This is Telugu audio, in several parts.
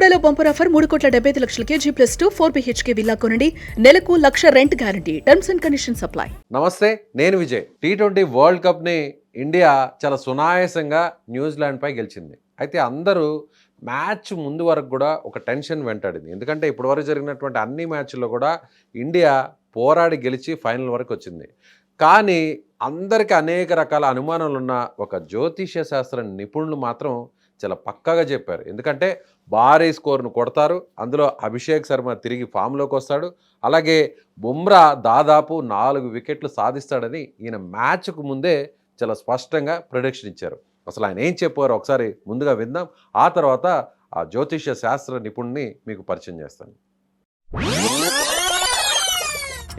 బెల్లుగూడలో bumper offer 3,75,00,000 G+2 4 BHK villa కొనండి. నెలకు 1,00,000 rent guarantee. Terms and conditions apply. నమస్తే, నేను విజయ్. T20 వరల్డ్ కప్ని ఇండియా చాలా సునాయాసంగా న్యూజిలాండ్పై గెలిచింది. అయితే అందరూ మ్యాచ్ ముందు వరకు కూడా ఒక టెన్షన్ వెంటాడింది. ఎందుకంటే ఇప్పటివరకు జరిగినటువంటి అన్ని మ్యాచ్ల్లో కూడా ఇండియా పోరాడి గెలిచి ఫైనల్ వరకు వచ్చింది. కానీ అందరికీ అనేక రకాల అనుమానాలు ఉన్న ఒక జ్యోతిష్య శాస్త్ర నిపుణులు మాత్రం చాలా పక్కాగా చెప్పారు. ఎందుకంటే భారీ స్కోర్ను కొడతారు, అందులో అభిషేక్ శర్మ తిరిగి ఫామ్లోకి వస్తాడు, అలాగే బుమ్రా దాదాపు 4 వికెట్లు సాధిస్తాడని ఈయన మ్యాచ్కు ముందే చాలా స్పష్టంగా ప్రిడిక్షన్ ఇచ్చారు. అసలు ఆయన ఏం చెప్పారో ఒకసారి ముందుగా విందాం, ఆ తర్వాత ఆ జ్యోతిష్య శాస్త్ర నిపుణుని మీకు పరిచయం చేస్తాను.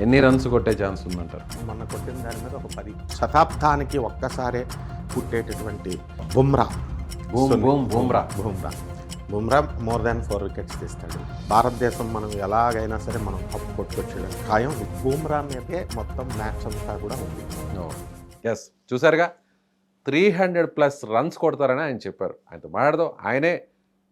ఎన్ని రన్స్ కొట్టే ఛాన్స్ ఉందంటారు? మొన్న కొట్టిన దాని మీద ఒక 10 శతాబ్దానికి ఒక్కసారే పుట్టేటటువంటి Bumrah Bumrah more than 4 wickets తీస్తాడు. భారతదేశం మనం ఎలాగైనా సరే మనం కప్పు కొట్టుకొచ్చేయడం ఖాయం. బుమ్రా మీదే మొత్తం మ్యాచ్ అంతా కూడా ఉంది. ఎస్, చూసారుగా 300+ రన్స్ కొడతారని ఆయన చెప్పారు. ఆయనతో మాట్లాడదాం. ఆయనే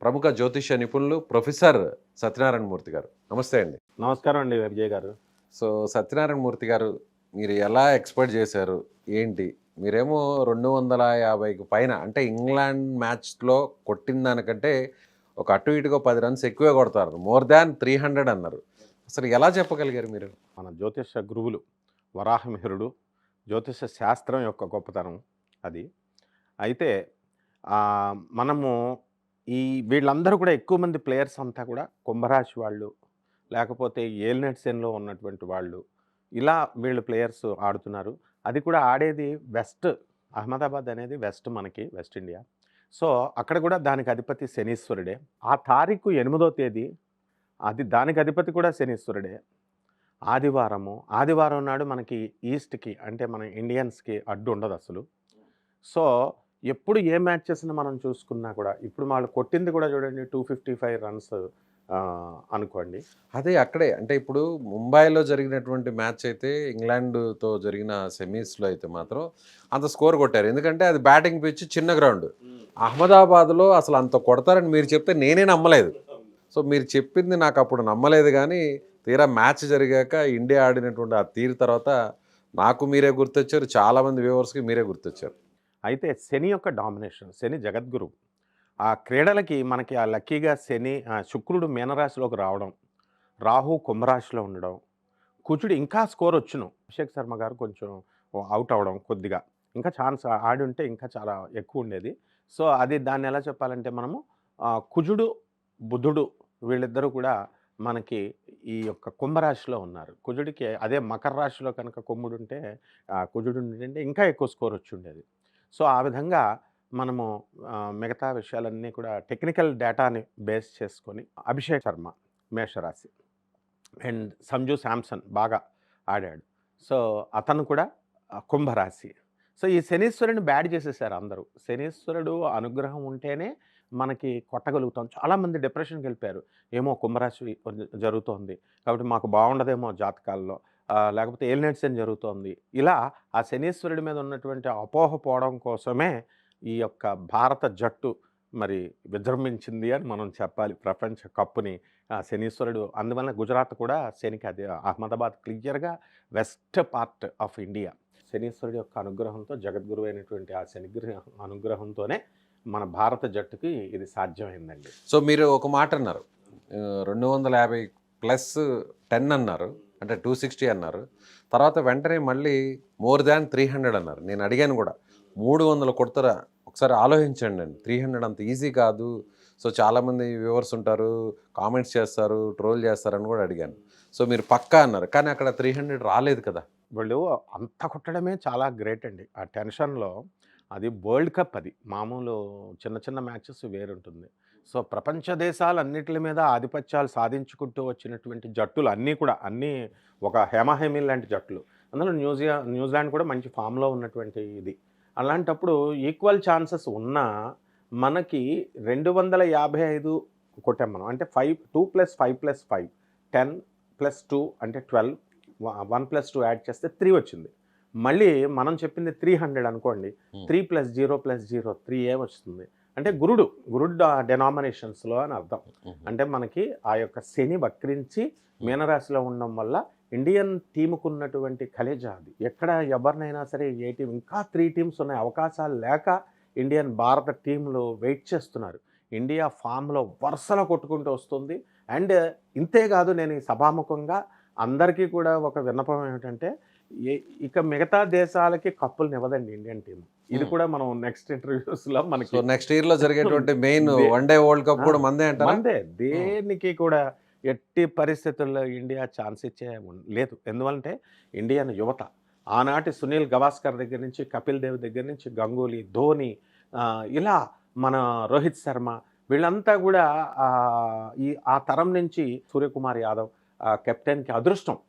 ప్రముఖ జ్యోతిష నిపుణులు ప్రొఫెసర్ సత్యనారాయణ మూర్తి గారు. నమస్తే అండి. నమస్కారం అండి విజయ్ గారు. సో సత్యనారాయణ మూర్తి గారు, మీరు ఎలా ఎక్స్పెక్ట్ చేశారు ఏంటి? మీరేమో 250కి పైన, అంటే ఇంగ్లాండ్ మ్యాచ్లో కొట్టిన దానికంటే ఒక అటు ఇటుగా 10 రన్స్ ఎక్కువే కొడతారు, మోర్ దాన్ 300 అన్నారు. అసలు ఎలా చెప్పగలిగారు మీరు? మన జ్యోతిష గురువులు వరాహమిహిరుడు, జ్యోతిష శాస్త్రం యొక్క గొప్పతనం అది. అయితే మనము వీళ్ళందరూ కూడా ఎక్కువ మంది ప్లేయర్స్ అంతా కూడా కుంభరాశి వాళ్ళు, లేకపోతే ఏలినట్సెన్లో ఉన్నటువంటి వాళ్ళు, ఇలా వీళ్ళు ప్లేయర్స్ ఆడుతున్నారు. అది కూడా ఆడేది వెస్ట్, అహ్మదాబాద్ అనేది వెస్ట్, మనకి వెస్ట్ ఇండియా. సో అక్కడ కూడా దానికి అధిపతి శనీశ్వరుడే. ఆ తారీఖు 8వ తేదీ అది దానికి అధిపతి కూడా శనీశ్వరుడే. ఆదివారం నాడు మనకి ఈస్ట్కి, అంటే మన ఇండియన్స్కి అడ్డు ఉండదు అసలు. సో ఎప్పుడు ఏ మ్యాచెస్ని మనం చూసుకున్నా కూడా, ఇప్పుడు వాళ్ళు కొట్టింది కూడా చూడండి 255 రన్స్ అనుకోండి. అదే అక్కడే, అంటే ఇప్పుడు ముంబైలో జరిగినటువంటి మ్యాచ్ అయితే, ఇంగ్లాండ్తో జరిగిన సెమీస్లో అయితే మాత్రం అంత స్కోర్ కొట్టారు. ఎందుకంటే అది బ్యాటింగ్ పిచ్, చిన్న గ్రౌండ్. అహ్మదాబాద్లో అసలు అంత కొడతారని మీరు చెప్తే నేనే నమ్మలేదు. సో మీరు చెప్పింది నాకు అప్పుడు నమ్మలేదు, కానీ తీరా మ్యాచ్ జరిగాక ఇండియా ఆడినటువంటి ఆ తీరు తర్వాత నాకు మీరే గుర్తొచ్చారు, చాలామంది వ్యూవర్స్కి మీరే గుర్తొచ్చారు. అయితే శని యొక్క డామినేషన్, శని జగద్గురు. ఆ క్రీడలకి మనకి ఆ లక్కీగా శుక్రుడు మీనరాశిలోకి రావడం, రాహు కుంభరాశిలో ఉండడం, కుజుడు ఇంకా స్కోర్ వచ్చును. అభిషేక్ శర్మ గారు కొంచెం అవుట్ అవ్వడం, కొద్దిగా ఇంకా ఛాన్స్ ఆడి ఉంటే ఇంకా చాలా ఎక్కువ ఉండేది. సో అది దాన్ని ఎలా చెప్పాలంటే, మనము కుజుడు బుధుడు వీళ్ళిద్దరూ కూడా మనకి ఈ యొక్క కుంభరాశిలో ఉన్నారు. కుజుడికి అదే మకర రాశిలో కనుక కుజుడు ఉంటే ఇంకా ఎక్కువ స్కోర్ వచ్చి ఉండేది. సో ఆ విధంగా మనము మిగతా విషయాలన్నీ కూడా టెక్నికల్ డేటాని బేస్ చేసుకొని, అభిషేక్ శర్మ మేషరాశి అండ్ సంజు శాంసన్ బాగా ఆడాడు. సో అతను కూడా కుంభరాశి. సో ఈ శనీశ్వరుని బ్యాడ్ చేసేసారు అందరూ. శనీశ్వరుడు అనుగ్రహం ఉంటేనే మనకి కొట్టగలుగుతాం. చాలామంది డిప్రెషన్కి వెళ్ళిపోయారు. ఏమో కుంభరాశి జరుగుతోంది కాబట్టి మాకు బాగుండదేమో జాతకాల్లో, లేకపోతే ఏలినట్సెన్ జరుగుతోంది. ఇలా ఆ శనీశ్వరుడి మీద ఉన్నటువంటి అపోహ పోవడం కోసమే ఈ యొక్క భారత జట్టు మరి విజృంభించింది అని మనం చెప్పాలి. ప్రపంచ కప్పుని శనీశ్వరుడు, అందువల్ల గుజరాత్ కూడా శనికి, అది అహ్మదాబాద్ క్లియర్గా వెస్ట్ పార్ట్ ఆఫ్ ఇండియా. శనీశ్వరుడు యొక్క అనుగ్రహంతో, జగద్గురు అయినటువంటి ఆ శని అనుగ్రహంతోనే మన భారత జట్టుకి ఇది సాధ్యమైందండి. సో మీరు ఒక మాట అన్నారు, 250+10 అన్నారు, అంటే 260 అన్నారు. తర్వాత వెంటనే మళ్ళీ మోర్ దాన్ 300 అన్నారు. నేను అడిగాను కూడా, 300 కొడతారా? ఒకసారి ఆలోచించండి అండి, 300 అంత ఈజీ కాదు. సో చాలామంది వ్యూవర్స్ ఉంటారు, కామెంట్స్ చేస్తారు, ట్రోల్ చేస్తారని కూడా అడిగాను. సో మీరు పక్కా అన్నారు, కానీ అక్కడ 300 రాలేదు కదా. వాళ్ళు అంత కొట్టడమే చాలా గ్రేట్ అండి. ఆ టెన్షన్లో, అది వరల్డ్ కప్, అది మామూలు చిన్న చిన్న మ్యాచెస్ వేరుంటుంది. సో ప్రపంచ దేశాలన్నిటి మీద ఆధిపత్యాలు సాధించుకుంటూ వచ్చినటువంటి జట్టులు అన్నీ కూడా, అన్నీ ఒక హేమహేమి లాంటి జట్టులు. అందులో న్యూజిలాండ్ కూడా మంచి ఫామ్లో ఉన్నటువంటి ఇది. అలాంటప్పుడు ఈక్వల్ ఛాన్సెస్ ఉన్నా మనకి 255 కొట్టాం మనం. అంటే 2 + 5 + 5 10 + 2 అంటే 12, 1 + 2 యాడ్ చేస్తే 3 వచ్చింది. మళ్ళీ మనం చెప్పింది 300 అనుకోండి, 3 + 0 + 0 3 ఏమొస్తుంది? అంటే గురుడ్ డెనామినేషన్స్లో అని అర్థం. అంటే మనకి ఆ యొక్క శని వక్రించి మీనరాశిలో ఉండడం వల్ల ఇండియన్ టీముకు ఉన్నటువంటి కలేజా అది. ఎక్కడ ఎవరినైనా సరే ఏ టీం ఇంకా 3 టీమ్స్ ఉన్నాయి, అవకాశాలు లేక భారత టీంలు వెయిట్ చేస్తున్నారు. ఇండియా ఫామ్లో వరుసలో కొట్టుకుంటూ వస్తుంది. అండ్ ఇంతేకాదు, నేను ఈ సభాముఖంగా అందరికీ కూడా ఒక విన్నపం ఏమిటంటే, ఇక మిగతా దేశాలకి కప్పులు ఇవ్వదండి ఇండియన్ టీం. ఇది కూడా మనం నెక్స్ట్ ఇంటర్వ్యూస్లో మనకి నెక్స్ట్ ఇయర్ లో జరిగేటువంటి మెయిన్ వన్డే వరల్డ్ కప్ కూడా మందే అంటారా? మందే. దేనికి కూడా ఎట్టి పరిస్థితుల్లో ఇండియా ఛాన్స్ ఇచ్చే లేదు. ఎందువలంటే ఇండియన్ యువత ఆనాటి సునీల్ గవాస్కర్ దగ్గర నుంచి, కపిల్ దేవ్ దగ్గర నుంచి, గంగూలీ, ధోని, ఇలా మన రోహిత్ శర్మ, వీళ్ళంతా కూడా ఆ తరం నుంచి సూర్యకుమార్ యాదవ్ కెప్టెన్కి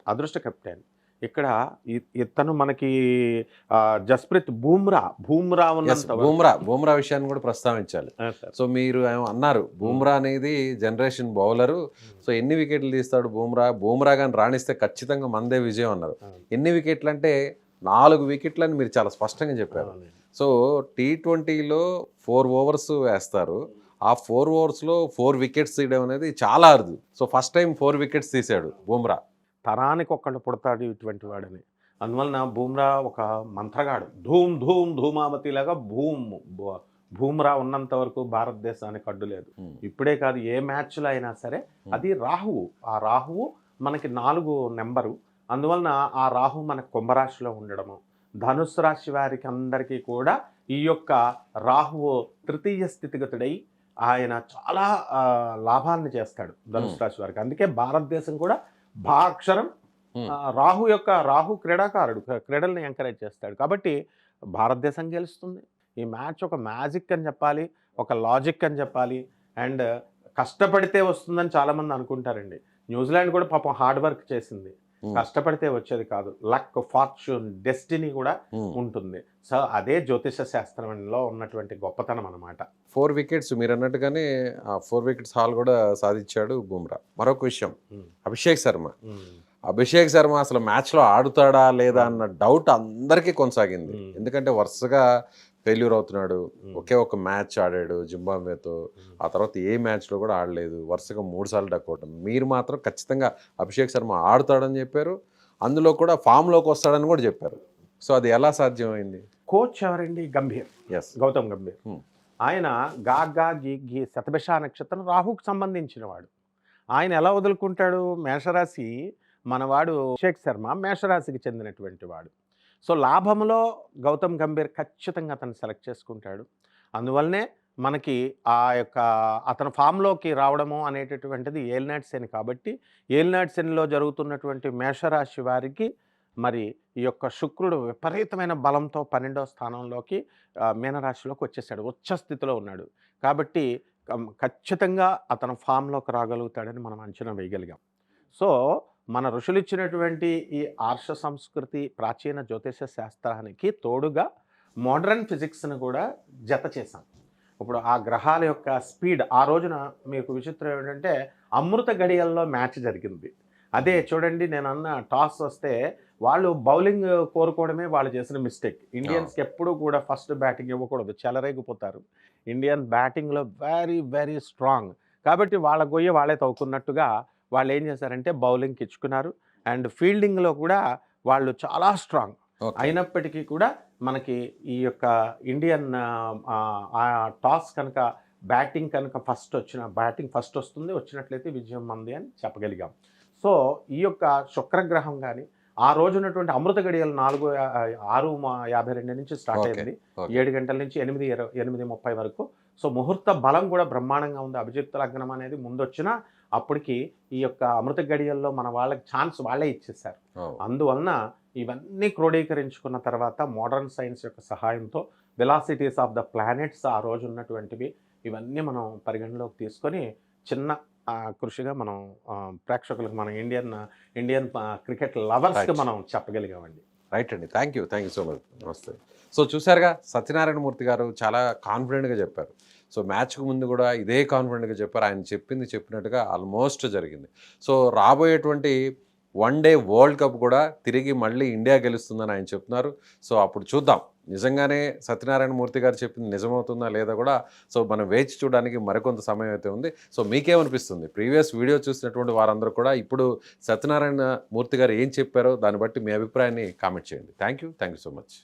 అదృష్ట కెప్టెన్. ఇక్కడ ఇతను మనకి జస్ప్రీత్ బూమ్రా ఉన్నంత బూమ్రా విషయాన్ని కూడా ప్రస్తావించాలి. సో మీరు అన్నారు బూమ్రా అనేది జనరేషన్ బౌలరు, సో ఎన్ని వికెట్లు తీస్తాడు బూమ్రా కానీ రాణిస్తే ఖచ్చితంగా మందే విజయం అన్నారు. ఎన్ని వికెట్లు అంటే 4 వికెట్లు అని మీరు చాలా స్పష్టంగా చెప్పారు. సో T20లో 4 ఓవర్స్ వేస్తారు, ఆ 4 ఓవర్స్లో 4 వికెట్స్ తీయడం అనేది చాలా అరుదు. సో ఫస్ట్ టైం 4 వికెట్స్ తీశాడు బూమ్రా. తరానికి ఒక్కళ్ళు పుడతాడు ఇటువంటి వాడని. అందువలన బూమ్రా ఒక మంత్రగాడు. ధూమావతిలాగా బూమ్రా ఉన్నంత వరకు భారతదేశానికి అడ్డు లేదు. ఇప్పుడే కాదు, ఏ మ్యాచ్లో అయినా సరే. అది రాహువు. ఆ రాహువు మనకి 4 నెంబరు. అందువలన ఆ రాహు మన కుంభరాశిలో ఉండడము, ధనుస్సు రాశి వారికి అందరికీ కూడా ఈ యొక్క రాహువు తృతీయ స్థితిగతుడై ఆయన చాలా లాభాలను చేస్తాడు ధనుస్సు రాశి వారికి. అందుకే భారతదేశం కూడా భాక్షరం రాహు క్రీడాకారుడు, క్రీడల్ని ఎంకరేజ్ చేస్తాడు. కాబట్టి భారతదేశం గెలుస్తుంది. ఈ మ్యాచ్ ఒక మ్యాజిక్ అని చెప్పాలి, ఒక లాజిక్ అని చెప్పాలి. అండ్ కష్టపడితే వస్తుందని చాలామంది అనుకుంటారండి. న్యూజిలాండ్ కూడా పాపం హార్డ్ వర్క్ చేసింది, కష్టపడితే వచ్చేది కాదు. లక్, ఫార్చ్యూన్, డెస్టినీ కూడా ఉంటుంది. సో అదే జ్యోతిష శాస్త్రంలో ఉన్నటువంటి గొప్పతనం అనమాట. 4 వికెట్స్ మీరు అన్నట్టుగానే 4 వికెట్స్ హాల్ కూడా సాధించాడు బూమ్రా. మరొక విషయం, అభిషేక్ శర్మ అసలు మ్యాచ్లో ఆడుతాడా లేదా అన్న డౌట్ అందరికీ కొనసాగింది. ఎందుకంటే వరుసగా ఫెయిల్యూర్ అవుతున్నాడు. ఒకే ఒక మ్యాచ్ ఆడాడు జింబాబ్వేతో, ఆ తర్వాత ఏ మ్యాచ్లో కూడా ఆడలేదు, వరుసగా 3 సార్లు డక్అవుట్. మీరు మాత్రం ఖచ్చితంగా అభిషేక్ శర్మ ఆడుతాడని చెప్పారు, అందులో కూడా ఫామ్లోకి వస్తాడని కూడా చెప్పారు. సో అది ఎలా సాధ్యమైంది? కోచ్ ఎవరండి? గౌతమ్ గంభీర్. ఆయన గా గీ శతభిష నక్షత్రం రాహుకు సంబంధించిన వాడు. ఆయన ఎలా వదులుకుంటాడు? మేషరాశి మనవాడు అభిషేక్ శర్మ మేషరాశికి చెందినటువంటి వాడు. సో లాభంలో గౌతమ్ గంభీర్ ఖచ్చితంగా అతను సెలెక్ట్ చేసుకుంటాడు. అందువల్లనే మనకి ఆ యొక్క అతను ఫామ్లోకి రావడము అనేటటువంటిది ఏలినాటి శని. కాబట్టి ఏలినాటి శనిలో జరుగుతున్నటువంటి మేషరాశి వారికి మరి ఈ యొక్క శుక్రుడు విపరీతమైన బలంతో 12వ స్థానంలోకి మీనరాశిలోకి వచ్చేసాడు, ఉచ్చ స్థితిలో ఉన్నాడు. కాబట్టి ఖచ్చితంగా అతను ఫామ్లోకి రాగలుగుతాడని మనం అంచనా వేయగలిగాం. సో మన ఋషులు ఇచ్చినటువంటి ఈ ఆర్ష సంస్కృతి, ప్రాచీన జ్యోతిష శాస్త్రానికి తోడుగా మోడర్న్ ఫిజిక్స్ని కూడా జత చేశాం. ఇప్పుడు ఆ గ్రహాల యొక్క స్పీడ్, ఆ రోజున మీకు విచిత్రం ఏంటంటే అమృత గడియల్లో మ్యాచ్ జరిగింది. అదే చూడండి, నేను అన్న టాస్ వస్తే వాళ్ళు బౌలింగ్ కోరుకోవడమే వాళ్ళు చేసిన మిస్టేక్. ఇండియన్స్కి ఎప్పుడూ కూడా ఫస్ట్ బ్యాటింగ్ ఇవ్వకూడదు, చెలరేగిపోతారు. ఇండియన్ బ్యాటింగ్లో వెరీ వెరీ స్ట్రాంగ్. కాబట్టి వాళ్ళ గొయ్య వాళ్ళే తవ్వుకున్నట్టుగా వాళ్ళు ఏం చేశారంటే బౌలింగ్కి ఇచ్చుకున్నారు. అండ్ ఫీల్డింగ్లో కూడా వాళ్ళు చాలా స్ట్రాంగ్ అయినప్పటికీ కూడా మనకి ఈ యొక్క ఇండియన్ టాస్ కనుక బ్యాటింగ్ కనుక బ్యాటింగ్ ఫస్ట్ వస్తుంది, వచ్చినట్లయితే విజయం మంది అని చెప్పగలిగాం. సో ఈ యొక్క శుక్రగ్రహం కానీ ఆ రోజు ఉన్నటువంటి అమృత గడియలు 6:52 నుంచి స్టార్ట్ అయింది, 7 గంటల నుంచి 8:30 వరకు. సో ముహూర్త బలం కూడా బ్రహ్మాండంగా ఉంది. అభిజిత్ లగ్నం అనేది ముందొచ్చినా అప్పటికి ఈ యొక్క అమృత గడియల్లో మన వాళ్ళకి ఛాన్స్ వాళ్ళే ఇచ్చేసారు. అందువలన ఇవన్నీ క్రోడీకరించుకున్న తర్వాత మోడర్న్ సైన్స్ యొక్క సహాయంతో వెలాసిటీస్ ఆఫ్ ద ప్లానెట్స్ ఆ రోజు ఉన్నటువంటివి ఇవన్నీ మనం పరిగణలోకి తీసుకొని చిన్న కృషిగా మనం ప్రేక్షకులకు, మన ఇండియన్ క్రికెట్ లవర్స్కి మనం చెప్పగలిగామండి. రైట్ అండి, థ్యాంక్ యూ సో మచ్. నమస్తే. సో చూసారుగా, సత్యనారాయణ మూర్తి గారు చాలా కాన్ఫిడెంట్గా చెప్పారు. సో మ్యాచ్కు ముందు కూడా ఇదే కాన్ఫిడెంట్గా చెప్పారు. ఆయన చెప్పినట్టుగా ఆల్మోస్ట్ జరిగింది. సో రాబోయేటువంటి వన్ డే వరల్డ్ కప్ కూడా తిరిగి మళ్ళీ ఇండియా గెలుస్తుందని ఆయన చెప్తున్నారు. సో అప్పుడు చూద్దాం నిజంగానే సత్యనారాయణ మూర్తి గారు చెప్పింది నిజమవుతుందా లేదా కూడా. సో మనం వేచి చూడడానికి మరికొంత సమయం అయితే ఉంది. సో మీకేమనిపిస్తుంది? ప్రీవియస్ వీడియో చూసినటువంటి వారందరూ కూడా ఇప్పుడు సత్యనారాయణ మూర్తి గారు ఏం చెప్పారో దాన్ని బట్టి మీ అభిప్రాయాన్ని కామెంట్ చేయండి. Thank you so much.